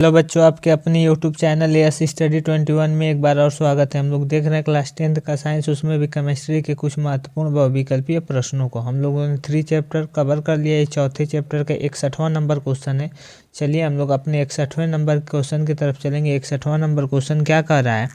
Hello बच्चों, आपके अपने यूट्यूब चैनल एस स्टडी 21 में एक बार और स्वागत है। हम लोग देख रहे हैं क्लास 10th का साइंस, उसमें भी केमिस्ट्री के कुछ महत्वपूर्ण बहुविकल्पीय प्रश्नों को हम लोगों ने 3 चैप्टर कवर कर लिया। ये चौथे चैप्टर का 61वां नंबर क्वेश्चन है। चलिए हम लोग अपने 61वें नंबर क्वेश्चन की तरफ चलेंगे। 61वां नंबर क्वेश्चन क्या कह रहा है,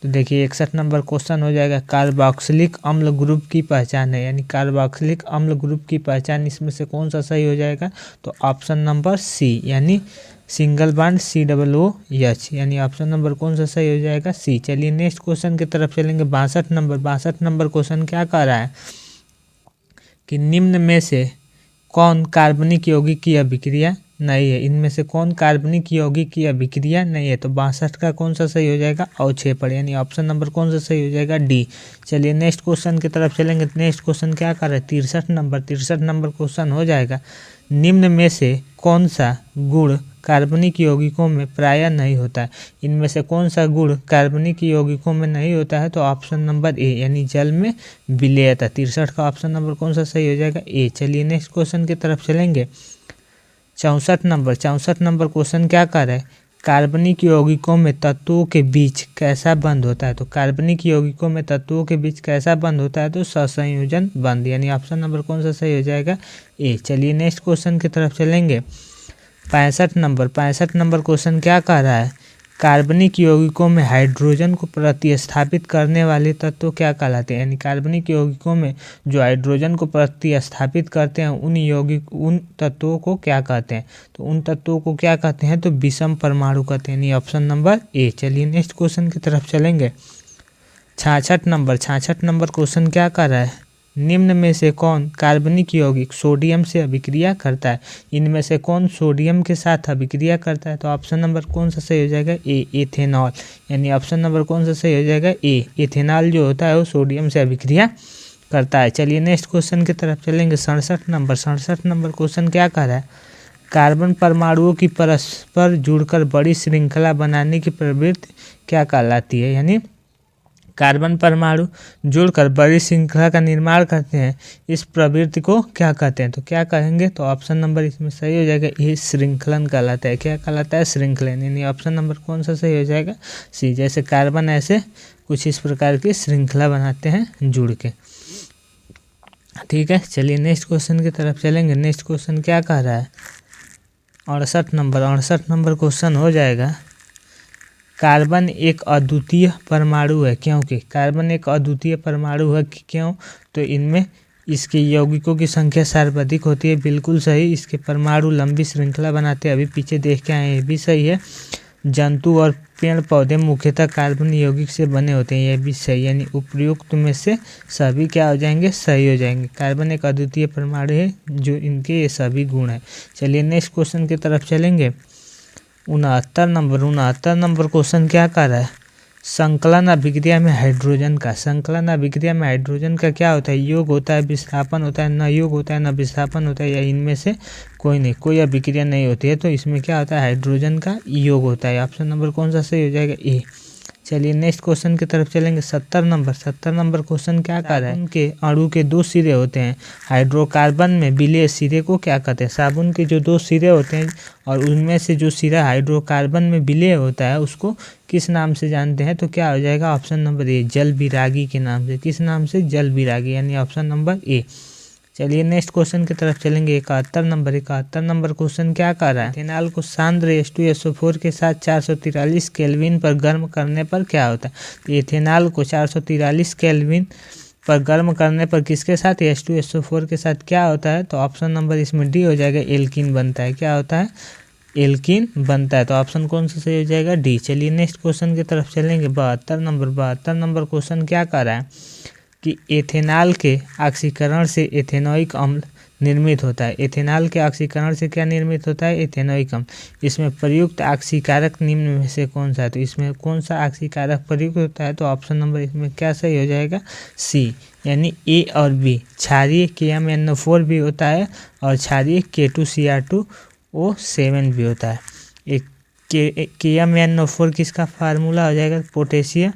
तो देखिए 61 नंबर क्वेश्चन हो जाएगा कार्बोक्सिलिक अम्ल ग्रुप की पहचान है, यानी कार्बोक्सिलिक अम्ल ग्रुप की पहचान इसमें से कौन सा सही हो जाएगा, तो ऑप्शन नंबर सी, यानी सिंगल बॉन्ड COOH, यानी ऑप्शन नंबर कौन सा सही हो जाएगा, सी। चलिए नेक्स्ट क्वेश्चन की तरफ चलेंगे। 62 नंबर क्वेश्चन क्या कह रहा है कि निम्न में से कौन कार्बनिक यौगिक की अभिक्रिया नहीं है, इनमें से कौन कार्बनिक यौगिक की अभिक्रिया नहीं है, तो 62 का कौन सा सही हो जाएगा, अवक्षेपण, यानी ऑप्शन नंबर कौन सा सही हो जाएगा, डी। चलिए नेक्स्ट क्वेश्चन की तरफ चलेंगे। नेक्स्ट क्वेश्चन क्या कर रहा है, 63 नंबर क्वेश्चन हो जाएगा। निम्न में से कौन सा गुण कार्बनिक यौगिकों में प्रायः नहीं होता है, इनमें से कौन सा गुण कार्बनिक यौगिकों में नहीं होता है, तो ऑप्शन नंबर ए, यानी जल में विलेयता। 63 का ऑप्शन नंबर कौन सा सही हो जाएगा, ए। चलिए नेक्स्ट क्वेश्चन की तरफ चलेंगे। 64 नंबर क्वेश्चन क्या कर रहा है, कार्बनिक यौगिकों में तत्वों के बीच कैसा बंध होता है, तो कार्बनिक यौगिकों में तत्वों के बीच कैसा बंध होता है, तो सहसंयोजन बंध, यानी ऑप्शन नंबर कौन सा सही हो जाएगा, ए। चलिए नेक्स्ट क्वेश्चन की तरफ चलेंगे। 65 नंबर क्वेश्चन क्या कह रहा है, कार्बनिक यौगिकों में हाइड्रोजन को प्रतिस्थापित करने वाले तत्व क्या कहलाते हैं, यानी कार्बनिक यौगिकों में जो हाइड्रोजन को प्रतिस्थापित करते हैं उन तत्वों को क्या कहते हैं, तो उन तत्वों को क्या कहते हैं, तो विषम परमाणु कहते हैं, यानी ऑप्शन नंबर ए। चलिए नेक्स्ट क्वेश्चन की तरफ चलेंगे। 66 नंबर क्वेश्चन क्या कर रहा है, निम्न में से कौन कार्बनिक यौगिक सोडियम से अभिक्रिया करता है, इनमें से कौन सोडियम के साथ अभिक्रिया करता है, तो ऑप्शन नंबर कौन सा सही हो जाएगा, ए, एथेनॉल, यानी ऑप्शन नंबर कौन सा सही हो जाएगा, ए। एथेनॉल जो होता है वो सोडियम से अभिक्रिया करता है। चलिए नेक्स्ट क्वेश्चन की तरफ चलेंगे। 67 नंबर क्वेश्चन क्या कह रहा है, कार्बन परमाणुओं की परस्पर जुड़कर बड़ी श्रृंखला बनाने की प्रवृत्ति क्या कहलाती है, यानी कार्बन परमाणु जुड़कर बड़ी श्रृंखला का निर्माण करते हैं, इस प्रवृत्ति को क्या कहते हैं, तो क्या कहेंगे, तो ऑप्शन नंबर इसमें सही हो जाएगा, ये श्रृंखलन कहलाता है। क्या कहलाता है, श्रृंखलन, यानी ऑप्शन नंबर कौन सा सही हो जाएगा, सी। जैसे कार्बन ऐसे कुछ इस प्रकार की श्रृंखला बनाते हैं जुड़ के, ठीक है। चलिए नेक्स्ट क्वेश्चन की तरफ चलेंगे। नेक्स्ट क्वेश्चन क्या कह रहा है, 68 नंबर क्वेश्चन हो जाएगा। कार्बन एक अद्वितीय परमाणु है, क्योंकि कार्बन एक अद्वितीय परमाणु है, क्यों, तो इनमें इसके यौगिकों की संख्या सर्वाधिक होती है, बिल्कुल सही। इसके परमाणु लंबी श्रृंखला बनाते हैं, अभी पीछे देख के आए, ये भी सही है। जंतु और पेड़ पौधे मुख्यतः कार्बन यौगिक से बने होते हैं, यह भी सही, यानी उपयुक्त में से सभी क्या हो जाएंगे, सही हो जाएंगे। कार्बन एक अद्वितीय परमाणु है, जो इनके ये सभी गुण है। चलिए नेक्स्ट क्वेश्चन की तरफ चलेंगे। 69 नंबर क्वेश्चन क्या कर रहा है, संकलन अभिक्रिया में हाइड्रोजन का क्या होता है, योग होता है, विस्थापन होता है, न योग होता है, न विस्थापन होता है, या इनमें से कोई अभिक्रिया नहीं होती है, तो इसमें क्या होता है, हाइड्रोजन का योग होता है। ऑप्शन नंबर कौन सा सही हो जाएगा, ए। चलिए नेक्स्ट क्वेश्चन की तरफ चलेंगे। 70 नंबर क्वेश्चन क्या कर रहा है, उनके अणु के 2 सिरे होते हैं, हाइड्रोकार्बन में विलेय सिरे को क्या कहते हैं, साबुन के जो 2 सिरे होते हैं और उनमें से जो सिरा हाइड्रोकार्बन में विलेय होता है उसको किस नाम से जानते हैं, तो क्या हो जाएगा, ऑप्शन नंबर ए, जल विरागी के नाम से। किस नाम से, जल विरागी, यानी ऑप्शन नंबर ए। चलिए नेक्स्ट क्वेश्चन की तरफ चलेंगे। 71 नंबर क्वेश्चन क्या कर रहा है, इथेनॉल को सांद्र H2SO4 के साथ 443 केल्विन पर गर्म करने पर क्या होता है, तो इथेनॉल को 443 केल्विन पर गर्म करने पर किसके साथ, H2SO4 के साथ क्या होता है, तो ऑप्शन नंबर इसमें डी हो जाएगा, एल्कीन बनता है। क्या होता है, एल्कीन बनता है, तो ऑप्शन कौन सा सही हो जाएगा, डी। चलिए नेक्स्ट क्वेश्चन की तरफ चलेंगे। 72 नंबर क्वेश्चन क्या कर रहा है कि एथेनॉल के ऑक्सीकरण से एथेनोइक अम्ल निर्मित होता है। एथेनॉल के ऑक्सीकरण से क्या निर्मित होता है, एथेनोइक अम्ल। इसमें प्रयुक्त ऑक्सीकारक निम्न में से कौन सा है, तो इसमें कौन सा ऑक्सीकारक प्रयुक्त होता है, तो ऑप्शन नंबर इसमें क्या सही हो जाएगा, सी, यानी ए और बी। क्षारीय KMnO4 भी होता है और क्षारीय K2Cr2O7 भी होता है। एक KMnO4 किसका फार्मूला हो जाएगा, पोटेशियम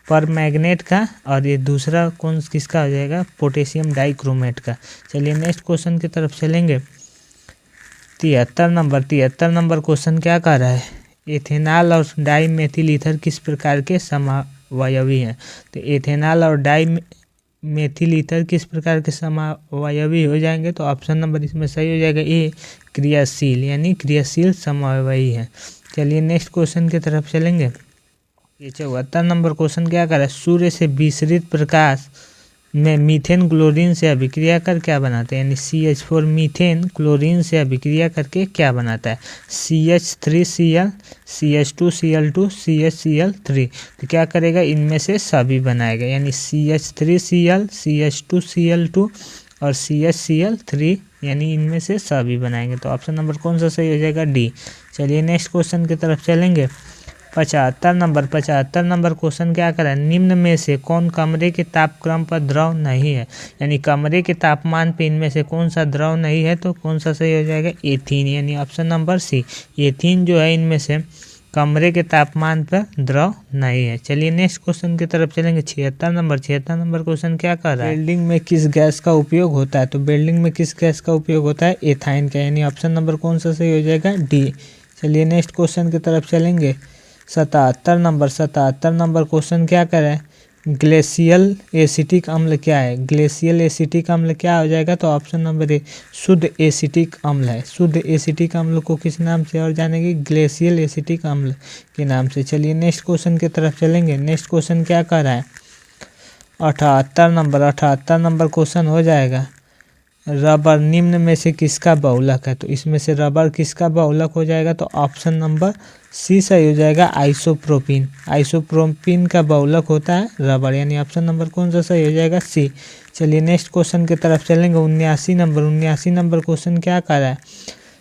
पर मैग्नेट का, और ये दूसरा कौन किसका हो जाएगा, पोटेशियम डाइक्रोमेट का। चलिए नेक्स्ट क्वेश्चन की तरफ चलेंगे। 73 नंबर क्वेश्चन क्या कह रहा है, एथेनॉल और डाई मेथिल ईथर किस प्रकार के समावयवी हैं। तो एथेनॉल और डाई मेथिल ईथर किस प्रकार के समावयवी हो जाएंगे, तो ऑप्शन नंबर इसमें सही हो जाएगा ए, क्रियाशील, यानी क्रियाशील समावयवी है। चलिए नेक्स्ट क्वेश्चन की तरफ चलेंगे। ये 74 नंबर क्वेश्चन क्या कर रहा है, सूर्य से विसरित प्रकाश में मीथेन क्लोरीन से अभिक्रिया कर क्या बनाते हैं, यानी CH4 मीथेन क्लोरीन से अभिक्रिया करके क्या बनाता है, CH3Cl, CH2Cl2, CHCl3। तो क्या करेगा, इनमें से सभी बनाएगा, यानी CH3Cl, CH2Cl2 और CHCl3, यानी इनमें से सभी बनाएंगे। तो ऑप्शन नंबर कौन सा सही हो जाएगा, डी। चलिए नेक्स्ट क्वेश्चन की तरफ चलेंगे। 75 नंबर क्वेश्चन क्या कर रहा है, निम्न में से कौन कमरे के तापक्रम पर द्रव नहीं है, यानी कमरे के तापमान पे इनमें से कौन सा द्रव नहीं है, तो कौन सा सही हो जाएगा, एथीन, यानी ऑप्शन नंबर सी, एथीन जो है इनमें से कमरे के तापमान पर द्रव नहीं है। चलिए नेक्स्ट क्वेश्चन की तरफ चलेंगे। 76 नंबर क्वेश्चन क्या कर रहा है, वेल्डिंग में किस गैस का उपयोग होता है, तो वेल्डिंग में किस गैस का उपयोग होता है, एथाइन का, यानी ऑप्शन नंबर कौन सा सही हो जाएगा, डी। चलिए नेक्स्ट क्वेश्चन की तरफ चलेंगे। 77 नंबर क्वेश्चन क्या कर रहा है, ग्लेशियल एसिटिक अम्ल क्या है, ग्लेशियल एसिटिक अम्ल क्या हो जाएगा, तो ऑप्शन नंबर ए, शुद्ध एसिटिक अम्ल है। शुद्ध एसिटिक अम्ल को किस नाम से और जानेंगे, ग्लेशियल एसिटिक अम्ल के नाम से। चलिए नेक्स्ट क्वेश्चन की तरफ चलेंगे। नेक्स्ट क्वेश्चन क्या कर रहा है, 78 नंबर क्वेश्चन हो जाएगा, रबर निम्न में से किसका बहुलक है, तो इसमें से रबर किसका बहुलक हो जाएगा, तो ऑप्शन नंबर सी सही हो जाएगा, आइसोप्रोपिन। आइसोप्रोपिन का बहुलक होता है रबर, यानी ऑप्शन नंबर कौन सा सही हो जाएगा, सी। चलिए नेक्स्ट क्वेश्चन की तरफ चलेंगे। 79 नंबर क्वेश्चन क्या कर रहा है,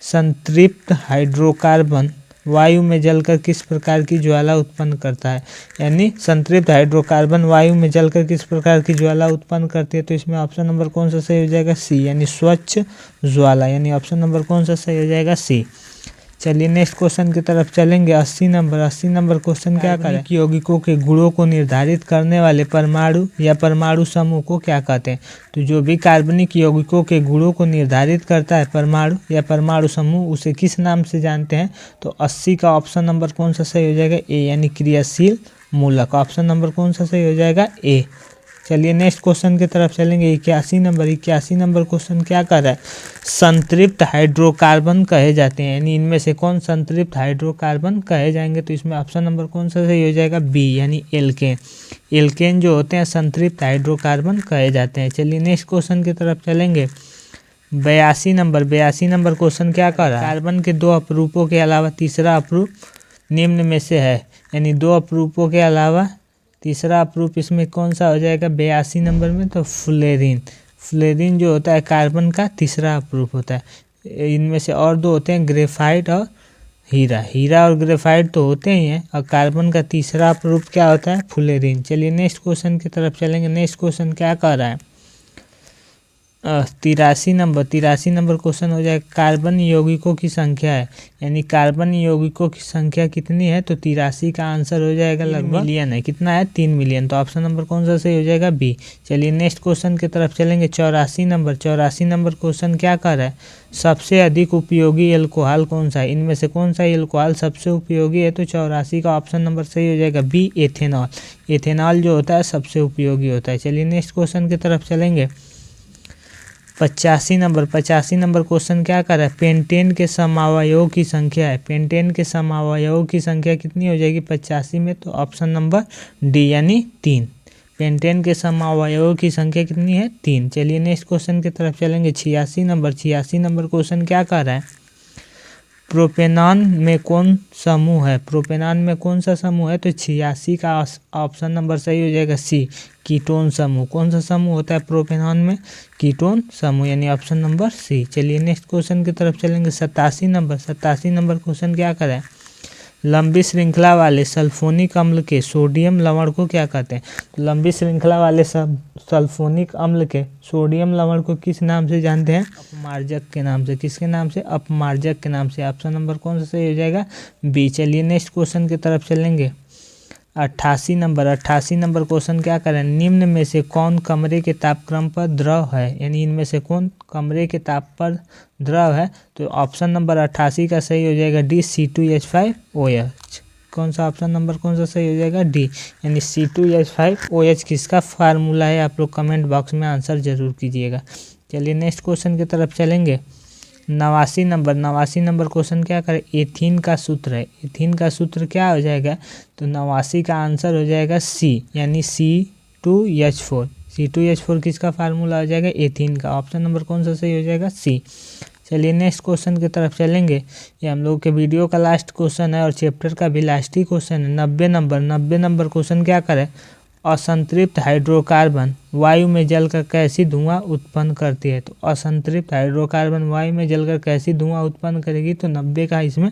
संतृप्त हाइड्रोकार्बन वायु में जलकर किस प्रकार की ज्वाला उत्पन्न करता है, यानी संतृप्त हाइड्रोकार्बन वायु में जलकर किस प्रकार की ज्वाला उत्पन्न करती है, तो इसमें ऑप्शन नंबर कौन सा सही हो जाएगा, सी, यानी स्वच्छ ज्वाला, यानी ऑप्शन नंबर कौन सा सही हो जाएगा, सी। चलिए नेक्स्ट क्वेश्चन की तरफ चलेंगे। 80 नंबर क्वेश्चन क्या कर रहा है, यौगिकों के गुणों को निर्धारित करने वाले परमाणु या परमाणु समूह को क्या कहते हैं, तो जो भी कार्बनिक यौगिकों के गुणों को निर्धारित करता है परमाणु या परमाणु समूह, उसे किस नाम से जानते हैं, तो 80 का ऑप्शन नंबर कौन सा सही हो जाएगा, ए, यानी क्रियाशील मूलक। ऑप्शन नंबर कौन सा सही हो जाएगा, ए। चलिए नेक्स्ट क्वेश्चन की तरफ चलेंगे। 81 नंबर क्वेश्चन क्या कर रहा है, संतृप्त हाइड्रोकार्बन कहे जाते हैं, यानी इनमें से कौन संतृप्त हाइड्रोकार्बन कहे जाएंगे, तो इसमें ऑप्शन नंबर कौन सा सही हो जाएगा, बी, यानी एल्केन। एल्केन जो होते हैं संतृप्त हाइड्रोकार्बन कहे जाते हैं। चलिए नेक्स्ट क्वेश्चन की तरफ चलेंगे। 82 नंबर क्वेश्चन क्या कर रहा है, कार्बन के दो अपरूपों के अलावा तीसरा अपरूप निम्न में से है, यानी दो अपरूपों के अलावा तीसरा अपरूप इसमें कौन सा हो जाएगा, 82 नंबर में, तो फ्लोरीन। फ्लोरीन जो होता है कार्बन का तीसरा अपरूप होता है। इनमें से और दो होते हैं, ग्रेफाइट और हीरा। हीरा और ग्रेफाइट तो होते ही हैं, और कार्बन का तीसरा अपरूप क्या होता है, फ्लोरीन। चलिए नेक्स्ट क्वेश्चन की तरफ चलेंगे। नेक्स्ट क्वेश्चन क्या कर रहा है, 83 नंबर क्वेश्चन हो जाएगा, कार्बन यौगिकों की संख्या है, यानी कार्बन यौगिकों की संख्या कितनी है, तो 83 का आंसर हो जाएगा लगभग मिलियन है, कितना है, 3 मिलियन। तो ऑप्शन नंबर कौन सा सही हो जाएगा, बी। चलिए नेक्स्ट क्वेश्चन की तरफ चलेंगे। 84 नंबर क्वेश्चन क्या कर रहा है, सबसे अधिक उपयोगी एल्कोहल कौन सा है, इनमें से कौन सा एल्कोहल सबसे उपयोगी है, तो 84 का ऑप्शन नंबर सही हो जाएगा, बी, एथेनॉल। एथेनॉल जो होता है सबसे उपयोगी होता है। चलिए नेक्स्ट क्वेश्चन की तरफ चलेंगे। 85 नंबर क्वेश्चन क्या कर रहा है, पेंटेन के समावयवों की संख्या है, पेंटेन के समावयवों की संख्या कितनी हो जाएगी 85 में, तो ऑप्शन नंबर डी, यानी 3। पेंटेन के समावयवों की संख्या कितनी है, 3। चलिए नेक्स्ट क्वेश्चन की तरफ चलेंगे। 86 नंबर क्वेश्चन क्या कर रहा है, प्रोपेनॉन में कौन समूह है, प्रोपेनॉन में कौन सा समूह है, तो 86 का ऑप्शन नंबर सही हो जाएगा, सी, कीटोन समूह। कौन सा समूह होता है प्रोपेनॉन में, कीटोन समूह, यानी ऑप्शन नंबर सी। चलिए नेक्स्ट क्वेश्चन की तरफ चलेंगे। 87 नंबर क्वेश्चन क्या कर रहा है, लंबी श्रृंखला वाले सल्फोनिक अम्ल के सोडियम लवण को क्या कहते हैं, तो लंबी श्रृंखला वाले सल्फोनिक अम्ल के सोडियम लवण को किस नाम से जानते हैं, अपमार्जक के नाम से। किसके नाम से, अपमार्जक के नाम से। ऑप्शन नंबर कौन सा सही हो जाएगा, बी। चलिए नेक्स्ट क्वेश्चन की तरफ चलेंगे। 88 नंबर क्वेश्चन क्या करें, निम्न में से कौन कमरे के तापक्रम पर द्रव है, यानी इनमें से कौन कमरे के ताप पर द्रव है। तो ऑप्शन नंबर 88 का सही हो जाएगा डी, C2H5OH। कौन सा ऑप्शन नंबर कौन सा सही हो जाएगा, डी, यानी C2H5OH किसका फार्मूला है, आप लोग कमेंट बॉक्स में आंसर जरूर कीजिएगा। चलिए नेक्स्ट क्वेश्चन की तरफ चलेंगे। 89 नंबर क्वेश्चन क्या करें, एथीन का सूत्र है। एथीन का सूत्र क्या हो जाएगा, तो 89 का आंसर हो जाएगा सी, यानी C2H4। C2H4 किसका फार्मूला हो जाएगा, एथीन का। ऑप्शन नंबर कौन सा सही हो जाएगा, सी। चलिए नेक्स्ट क्वेश्चन की तरफ चलेंगे। ये हम लोग के वीडियो का लास्ट क्वेश्चन है और चैप्टर का भी लास्ट ही क्वेश्चन है। 90 नंबर क्वेश्चन क्या करें, असंतृप्त हाइड्रोकार्बन वायु में जलकर कैसी धुआं उत्पन्न करती है। तो असंतृप्त हाइड्रोकार्बन वायु में जलकर कैसी धुआं उत्पन्न करेगी, तो 90 का इसमें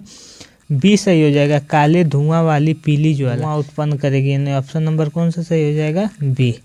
बी सही हो जाएगा, काले धुआं वाली पीली ज्वाला उत्पन्न करेगी। यानी ऑप्शन नंबर कौन सा सही हो जाएगा, बी।